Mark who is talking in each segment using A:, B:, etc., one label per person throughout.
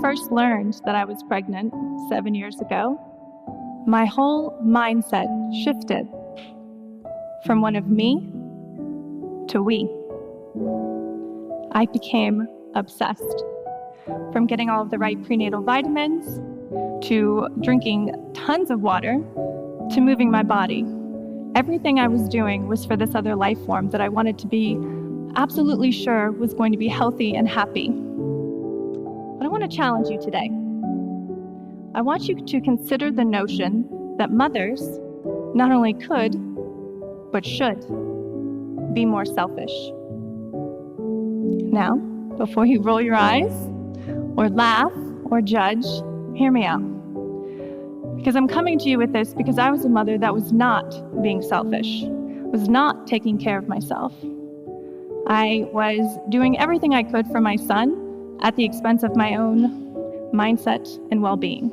A: first learned that I was pregnant 7 years ago, my whole mindset shifted from one of me to we. I became obsessed. From getting all of the right prenatal vitamins, to drinking tons of water, to moving my body. Everything I was doing was for this other life form that I wanted to be absolutely sure was going to be healthy and happy. But I want to challenge you today. I want you to consider the notion that mothers not only could, but should be more selfish. Now, before you roll your eyes, or laugh, or judge, hear me out. Because I'm coming to you with this because I was a mother that was not being selfish, was not taking care of myself. I was doing everything I could for my son at the expense of my own mindset and well-being.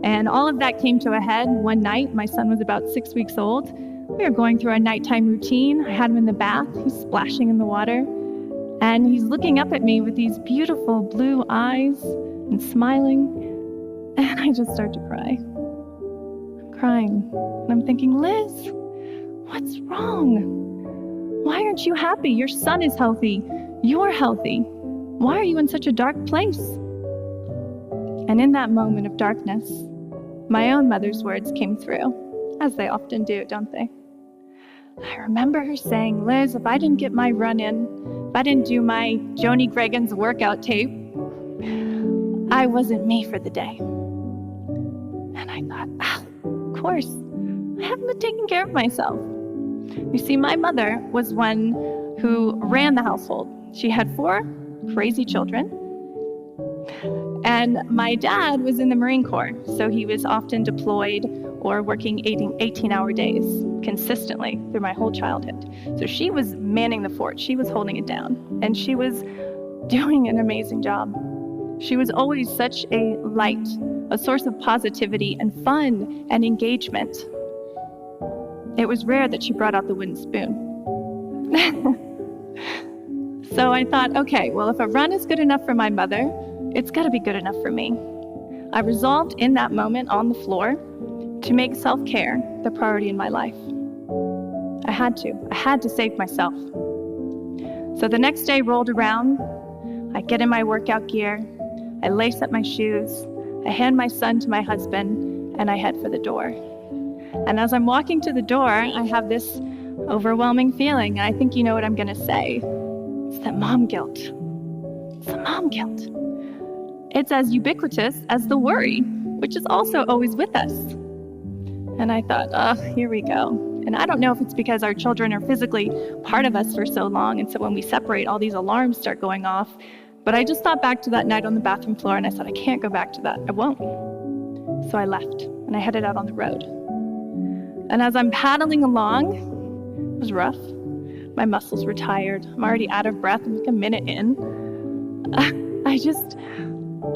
A: And all of that came to a head one night. My son was about 6 weeks old. We were going through our nighttime routine. I had him in the bath. He's splashing in the water. And he's looking up at me with these beautiful blue eyes and smiling. And I just start to cry. I'm crying. And I'm thinking, Liz, what's wrong? Why aren't you happy? Your son is healthy. You're healthy. Why are you in such a dark place? And in that moment of darkness, my own mother's words came through, as they often do, don't they? I remember her saying, Liz, if I didn't get my run in, if I didn't do my Joni Gregan's workout tape, I wasn't me for the day. And I thought, of course, I haven't been taking care of myself. You see, my mother was one who ran the household. She had 4 crazy children. And my dad was in the Marine Corps, so he was often deployed or working 18-hour days consistently through my whole childhood. So she was manning the fort. She was holding it down, and she was doing an amazing job. She was always such a light, a source of positivity and fun and engagement. It was rare that she brought out the wooden spoon. So I thought, okay, well, if a run is good enough for my mother, it's got to be good enough for me. I resolved in that moment on the floor to make self-care the priority in my life. I had to save myself. So the next day rolled around. I get in my workout gear. I lace up my shoes. I hand my son to my husband, and I head for the door. And as I'm walking to the door, I have this overwhelming feeling. I think you know what I'm going to say. It's that mom guilt. It's the mom guilt. It's as ubiquitous as the worry, which is also always with us. And I thought, oh, here we go. And I don't know if it's because our children are physically part of us for so long, and so when we separate, all these alarms start going off. But I just thought back to that night on the bathroom floor, and I said, I can't go back to that. I won't. So I left, and I headed out on the road. And as I'm paddling along, it was rough. My muscles were tired. I'm already out of breath. I'm like a minute in.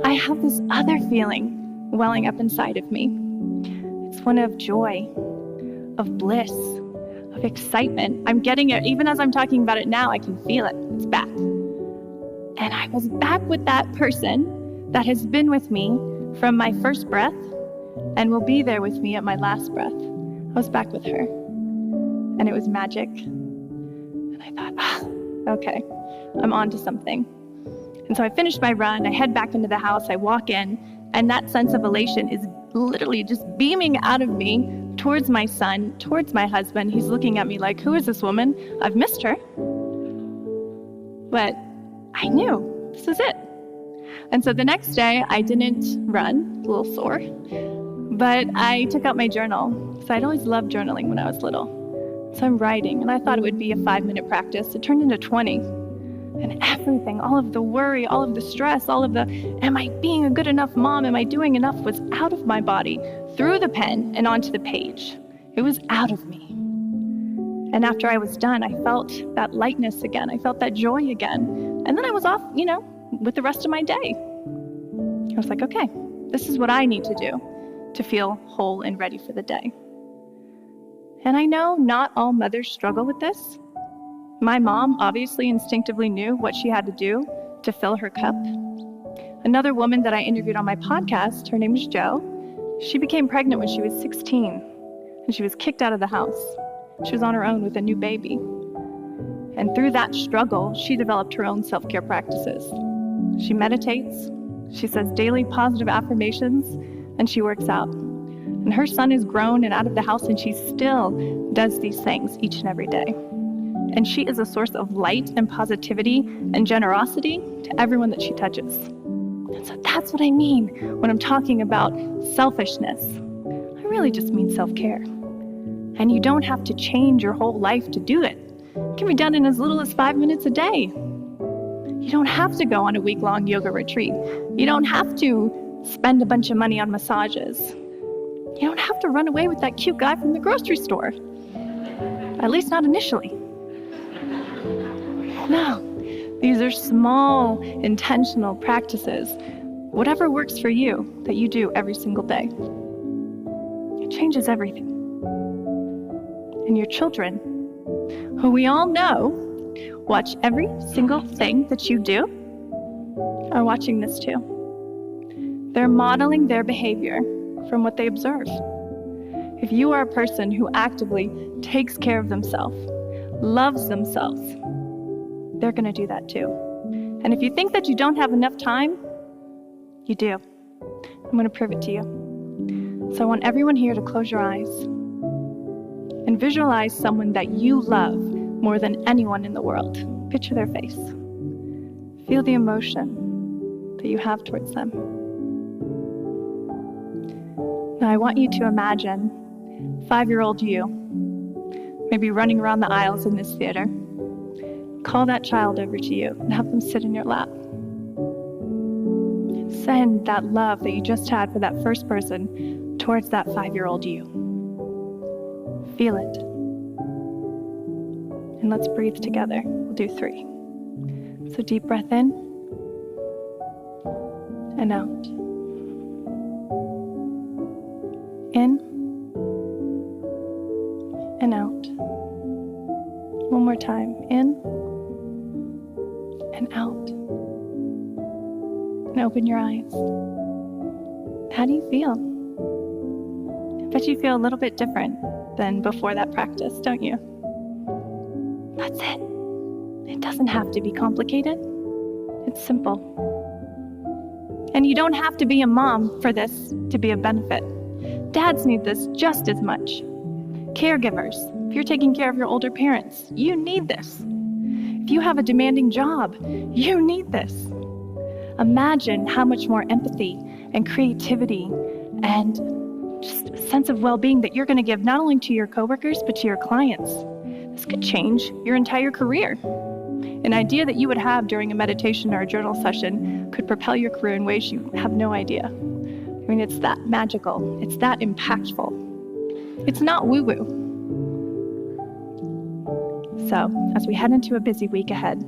A: I have this other feeling welling up inside of me. It's one of joy, of bliss, of excitement. I'm getting it. Even as I'm talking about it now, I can feel it. It's back. And I was back with that person that has been with me from my first breath and will be there with me at my last breath. I was back with her. And it was magic. And I thought, okay, I'm on to something. And so I finished my run, I head back into the house, I walk in, and that sense of elation is literally just beaming out of me towards my son, towards my husband. He's looking at me like, who is this woman? I've missed her. But I knew this was it. And so the next day, I didn't run, a little sore, but I took out my journal. So I'd always loved journaling when I was little. So I'm writing, and I thought it would be a 5-minute practice. It turned into 20. And everything, all of the worry, all of the stress, all of the, am I being a good enough mom? Am I doing enough? Was out of my body, through the pen and onto the page. It was out of me. And after I was done, I felt that lightness again. I felt that joy again. And then I was off, with the rest of my day. I was like, okay, this is what I need to do to feel whole and ready for the day. And I know not all mothers struggle with this. My mom obviously instinctively knew what she had to do to fill her cup. Another woman that I interviewed on my podcast, her name was Jo. She became pregnant when she was 16, and she was kicked out of the house. She was on her own with a new baby. And through that struggle, she developed her own self-care practices. She meditates, she says daily positive affirmations, and she works out. And her son is grown and out of the house, and she still does these things each and every day. And she is a source of light and positivity and generosity to everyone that she touches. And so that's what I mean when I'm talking about selfishness. I really just mean self-care. And you don't have to change your whole life to do it. It can be done in as little as 5 minutes a day. You don't have to go on a week-long yoga retreat. You don't have to spend a bunch of money on massages. You don't have to run away with that cute guy from the grocery store. At least not initially. No, these are small, intentional practices, whatever works for you, that you do every single day. It changes everything. And your children, who we all know watch every single thing that you do, are watching this too. They're modeling their behavior from what they observe. If you are a person who actively takes care of themselves, loves themselves, they're going to do that too. And if you think that you don't have enough time, you do. I'm going to prove it to you. So I want everyone here to close your eyes and visualize someone that you love more than anyone in the world. Picture their face. Feel the emotion that you have towards them. Now I want you to imagine 5-year-old you, maybe running around the aisles in this theater. Call that child over to you and have them sit in your lap. Send that love that you just had for that first person towards that 5-year-old you. Feel it. And let's breathe together. We'll do 3. So deep breath in and out. In and out. One more time. In and out. And open your eyes. How do you feel? I bet you feel a little bit different than before that practice, don't you? That's it. It doesn't have to be complicated. It's simple. And you don't have to be a mom for this to be a benefit. Dads need this just as much. Caregivers, if you're taking care of your older parents, you need this. If you have a demanding job, you need this. Imagine how much more empathy and creativity and just a sense of well-being that you're going to give not only to your coworkers, but to your clients. This could change your entire career. An idea that you would have during a meditation or a journal session could propel your career in ways you have no idea. I mean, it's that magical. It's that impactful. It's not woo-woo. So, as we head into a busy week ahead,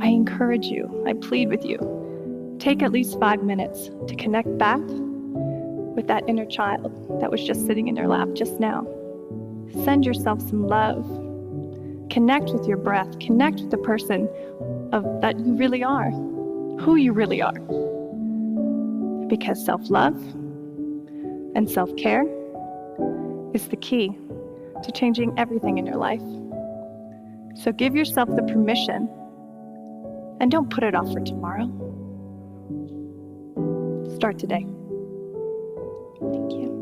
A: I encourage you, I plead with you, take at least 5 minutes to connect back with that inner child that was just sitting in your lap just now. Send yourself some love. Connect with your breath. Connect with the person that you really are, who you really are. Because self-love and self-care is the key to changing everything in your life. So give yourself the permission and don't put it off for tomorrow. Start today. Thank you.